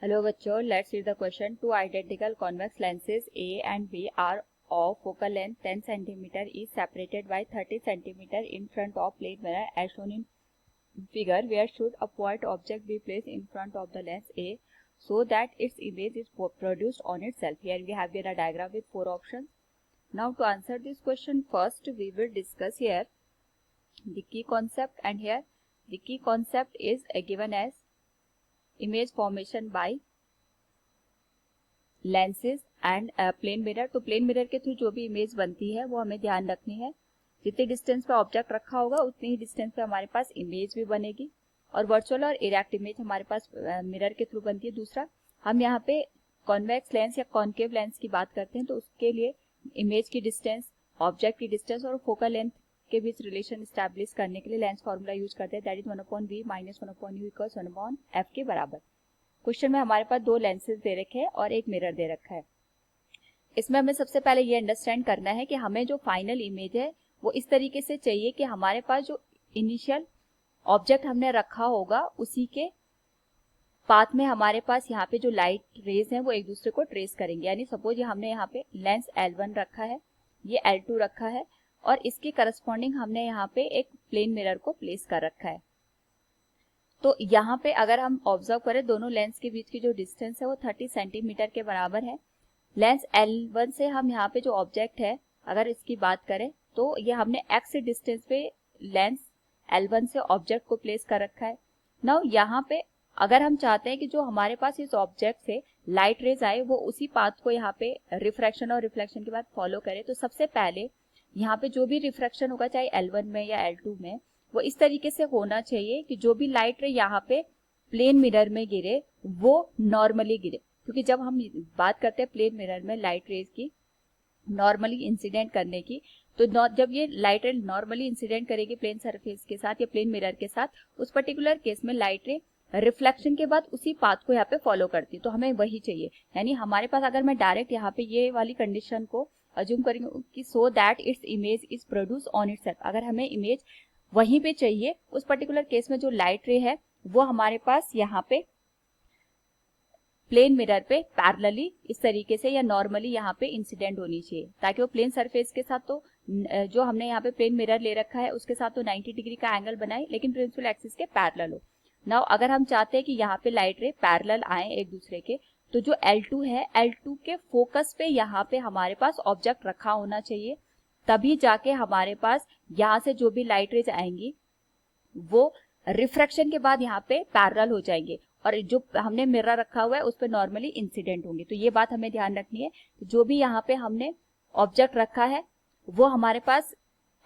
Hello बच्चों, let's read the question. Two identical convex lenses A and B are of focal length 10 cm each separated by 30 cm in front of plane mirror as shown in figure. Where should a point object be placed in front of the lens A so that its image is produced on itself? Here we have a diagram with 4 options. Now to answer this question, first we will discuss here the key concept, and here the key concept is given as image formation by lenses and plane mirror. तो plane mirror के through जो भी image बनती है वो हमें ध्यान रखनी है. जितने डिस्टेंस पे ऑब्जेक्ट रखा होगा उतनी ही डिस्टेंस पे हमारे पास इमेज भी बनेगी, और वर्चुअल और इरेक्ट इमेज हमारे पास मिरर के थ्रू बनती है. दूसरा, हम यहाँ पे कॉन्वेक्स लेंस या कॉन्केव लेंस की बात करते हैं तो उसके लिए इमेज की डिस्टेंस, ऑब्जेक्ट की डिस्टेंस और फोकल लेंथ के बीच रिलेशन स्टैब्लिश करने के लिए लेंस फॉर्मूला यूज करते हैं, that is 1/v minus 1/u equals 1/f के बराबर. क्वेश्चन में हमारे पास 2 लेंसेज दे रखे हैं और एक मिरर दे रखा है. इसमें हमें सबसे पहले ये अंडरस्टैंड करना है कि हमें जो फाइनल इमेज है वो इस तरीके से चाहिए कि हमारे पास जो इनिशियल ऑब्जेक्ट हमने रखा होगा उसी के पाथ में हमारे पास यहाँ पे जो लाइट रेज हैं वो एक दूसरे को ट्रेस करेंगे. यानी सपोज ये हमने यहाँ पे लेंस L1 रखा है, ये L2 रखा है, और इसके करस्पॉन्डिंग हमने यहाँ पे एक प्लेन मिरर को प्लेस कर रखा है. तो यहाँ पे अगर हम ऑब्जर्व करें दोनों लेंस के बीच की जो डिस्टेंस है वो 30 सेंटीमीटर के बराबर है. लेंस L1 से हम यहाँ पे जो ऑब्जेक्ट है अगर इसकी बात करें तो ये हमने x डिस्टेंस पे लेंस L1 से ऑब्जेक्ट को प्लेस कर रखा है. नाउ यहाँ पे अगर हम चाहते हैं कि जो हमारे पास इस ऑब्जेक्ट से लाइट रेज आए वो उसी पाथ को यहाँ पे रिफ्रैक्शन और रिफ्लेक्शन के बाद फॉलो करे, तो सबसे पहले यहाँ पे जो भी रिफ्रैक्शन होगा चाहे L1 में या L2 में वो इस तरीके से होना चाहिए कि जो भी लाइट रे यहाँ पे प्लेन मिरर में गिरे वो नॉर्मली गिरे. क्योंकि जब हम बात करते हैं प्लेन मिरर में लाइट रेज की नॉर्मली इंसिडेंट करने की, तो जब ये लाइट रे नॉर्मली इंसिडेंट करेगी प्लेन सरफेस के साथ या प्लेन मिरर के साथ, उस पर्टिकुलर केस में लाइट रे रिफ्लेक्शन के बाद उसी पाथ को यहाँ पे फॉलो करती है. तो हमें वही चाहिए. यानी हमारे पास अगर मैं डायरेक्ट यहाँ पे ये वाली कंडीशन को अज्यूम करेंगे कि so that its image is produce on itself, अगर हमें इमेज वहीं पे चाहिए उस पर्टिकुलर केस में जो लाइट रे है वो हमारे पास यहाँ पे प्लेन मिरर पे पैरेलली इस तरीके से या नॉर्मली यहाँ पे इंसिडेंट होनी चाहिए, ताकि वो प्लेन सरफेस के साथ तो जो हमने यहाँ पे प्लेन मिरर ले रखा है उसके साथ तो 90 डिग्री का एंगल बनाए लेकिन प्रिंसिपल एक्सिस के पैरेलल हो. नाउ अगर हम चाहते हैं कि यहाँ पे लाइट रे पैरेलल आए एक दूसरे के, तो जो L2 है L2 के फोकस पे यहाँ पे हमारे पास ऑब्जेक्ट रखा होना चाहिए, तभी जाके हमारे पास यहाँ से जो भी लाइट रेज आएंगी वो रिफ्रैक्शन के बाद यहाँ पे पैरेलल हो जाएंगे और जो हमने मिरर रखा हुआ है उस पर नॉर्मली इंसिडेंट होंगे. तो ये बात हमें ध्यान रखनी है. जो भी यहाँ पे हमने ऑब्जेक्ट रखा है वो हमारे पास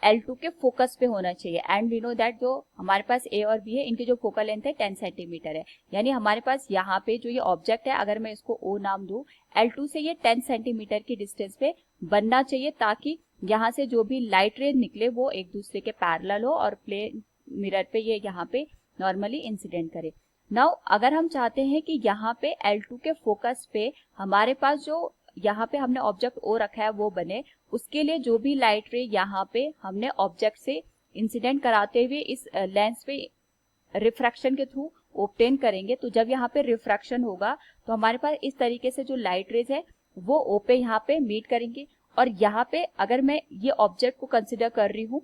L2 के फोकस पे होना चाहिए. एंड वी नो दैट जो हमारे पास A और B है इनकी जो फोकल लेंथ है 10 सेंटीमीटर है. यानी हमारे पास यहाँ पे जो ये ऑब्जेक्ट है अगर मैं इसको O नाम दूं, L2 से ये 10 सेंटीमीटर की डिस्टेंस पे बनना चाहिए ताकि यहाँ से जो भी लाइट रे निकले वो एक दूसरे के पैरेलल हो और प्लेन मिरर पे ये यहाँ पे नॉर्मली इंसिडेंट करे. नाउ अगर हम चाहते हैं कि यहाँ पे L2 के फोकस पे हमारे पास जो यहाँ पे हमने ऑब्जेक्ट O रखा है वो बने, उसके लिए जो भी लाइट रे यहाँ पे हमने ऑब्जेक्ट से इंसिडेंट कराते हुए इस लेंस पे रिफ्रैक्शन के थ्रू ऑब्टेन करेंगे, तो जब यहाँ पे रिफ्रैक्शन होगा तो हमारे पास इस तरीके से जो लाइट रेज है वो O पे यहाँ पे मीट करेंगे. और यहाँ पे अगर मैं ये ऑब्जेक्ट को कंसिडर कर रही हूँ,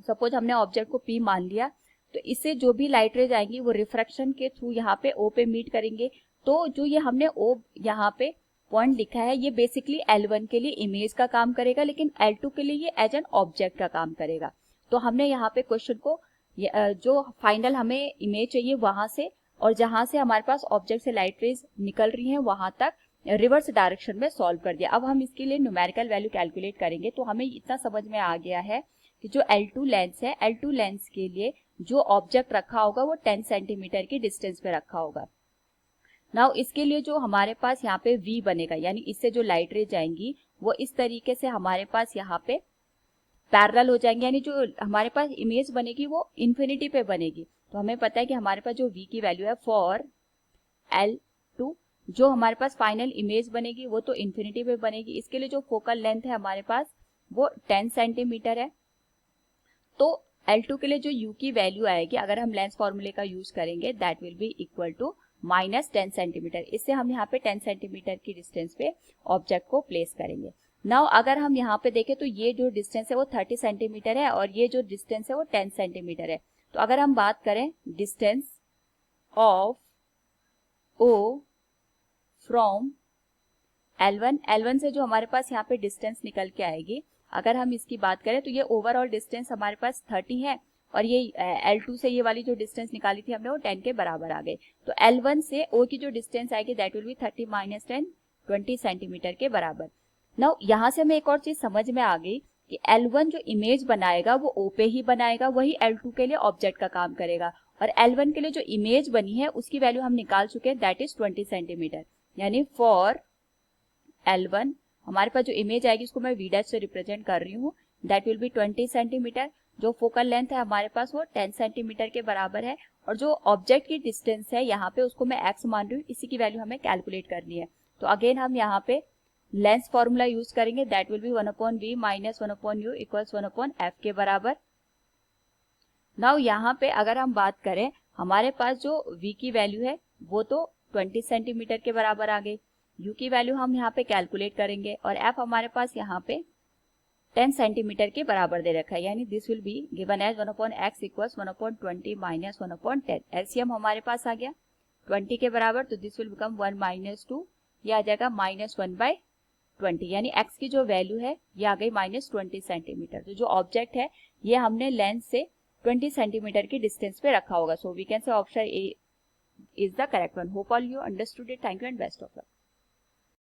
सपोज हमने ऑब्जेक्ट को P मान लिया, तो इससे जो भी लाइट रेज आएंगी वो रिफ्रैक्शन के थ्रू यहाँ पे O पे मीट करेंगे. तो जो ये हमने O यहाँ पे पॉइंट लिखा है ये बेसिकली L1 के लिए इमेज का काम करेगा, लेकिन L2 के लिए ये एज एन ऑब्जेक्ट का काम करेगा. तो हमने यहाँ पे क्वेश्चन को जो फाइनल हमें इमेज चाहिए वहां से और जहां से हमारे पास ऑब्जेक्ट से लाइट रेज निकल रही हैं वहां तक रिवर्स डायरेक्शन में सॉल्व कर दिया. अब हम इसके लिए न्यूमेरिकल वैल्यू कैलकुलेट करेंगे. तो हमें इतना समझ में आ गया है कि जो L2 लेंस है L2 लेंस के लिए जो ऑब्जेक्ट रखा होगा वो 10 सेंटीमीटर की डिस्टेंस पे रखा होगा. नाउ इसके लिए जो हमारे पास यहाँ पे V बनेगा, यानी इससे जो लाइट रे जाएंगी वो इस तरीके से हमारे पास यहाँ पे पैरेलल हो जाएंगे, यानी जो हमारे पास इमेज बनेगी वो इन्फिनिटी पे बनेगी. तो हमें पता है कि हमारे पास जो V की वैल्यू है फॉर L2, जो हमारे पास फाइनल इमेज बनेगी वो तो इन्फिनिटी पे बनेगी. इसके लिए जो फोकल लेंथ है हमारे पास वो 10 सेंटीमीटर है. तो L2 के लिए जो U की वैल्यू आएगी अगर हम लेंस फॉर्मूले का यूज करेंगे that will be equal to minus 10 centimetre. इससे हम यहाँ पे 10 सेंटीमीटर की डिस्टेंस पे ऑब्जेक्ट को प्लेस करेंगे। नाउ अगर हम यहाँ पे देखें तो ये जो डिस्टेंस है वो 30 सेंटीमीटर है और ये जो डिस्टेंस है वो 10 सेंटीमीटर है। तो अगर हम बात करें distance of O from L1 से जो हमारे पास यहाँ पे डिस्टेंस निकल के आएगी, अगर हम इसकी बात करें तो ये ओवरऑल डिस्टेंस हमारे पास 30 है और ये L2 से ये वाली जो डिस्टेंस निकाली थी हमने वो 10 के बराबर आ गई। तो L1 से O की जो डिस्टेंस आएगी that will B 30 minus 10 20 centimetre के बराबर। नाउ यहाँ से हमें एक और चीज समझ में आ गई कि L1 जो इमेज बनाएगा वो O पे ही बनाएगा, वही L2 के लिए ऑब्जेक्ट का काम करेगा। और L1 के लिए जो इमेज बनी है उसकी वैल्यू हम निकाल चुके हैं दैट इज 20 सेंटीमीटर। यानी फॉर L1 हमारे पास जो इमेज आएगी उसको मैं V' से रिप्रेजेंट कर रही हूँ, दैट विल बी 20 सेंटीमीटर। जो फोकल लेंथ है हमारे पास वो 10 सेंटीमीटर के बराबर है और जो ऑब्जेक्ट की डिस्टेंस है यहाँ पे उसको मैं x मान रही हूँ, इसी की वैल्यू हमें कैलकुलेट करनी है। तो अगेन हम यहाँ पे लेंस फॉर्मूला यूज करेंगे, that will B 1/v minus 1/u equals 1/f के बराबर। नाउ यहाँ पे अगर हम बात करें हमारे पास जो v की वैल्यू है वो तो 20 सेंटीमीटर के बराबर आ गई, u की वैल्यू हम यहाँ पे कैलकुलेट करेंगे और f हमारे पास यहाँ पे 10 सेंटीमीटर के बराबर दे रखा है, यानी this will be given as 1/x equals 1/20 minus 1/10। LCM हमारे पास आ गया 20 के बराबर, तो दिस विल बिकम 1 माइनस 2, ये आ जाएगा -1/20, यानी x की जो वैल्यू है ये आ गई -20 सेंटीमीटर। तो जो ऑब्जेक्ट है ये हमने लेंस से 20 सेंटीमीटर की डिस्टेंस पे रखा होगा। So we can say option A is the correct one. Hope all you understood it. Thank you and best of luck.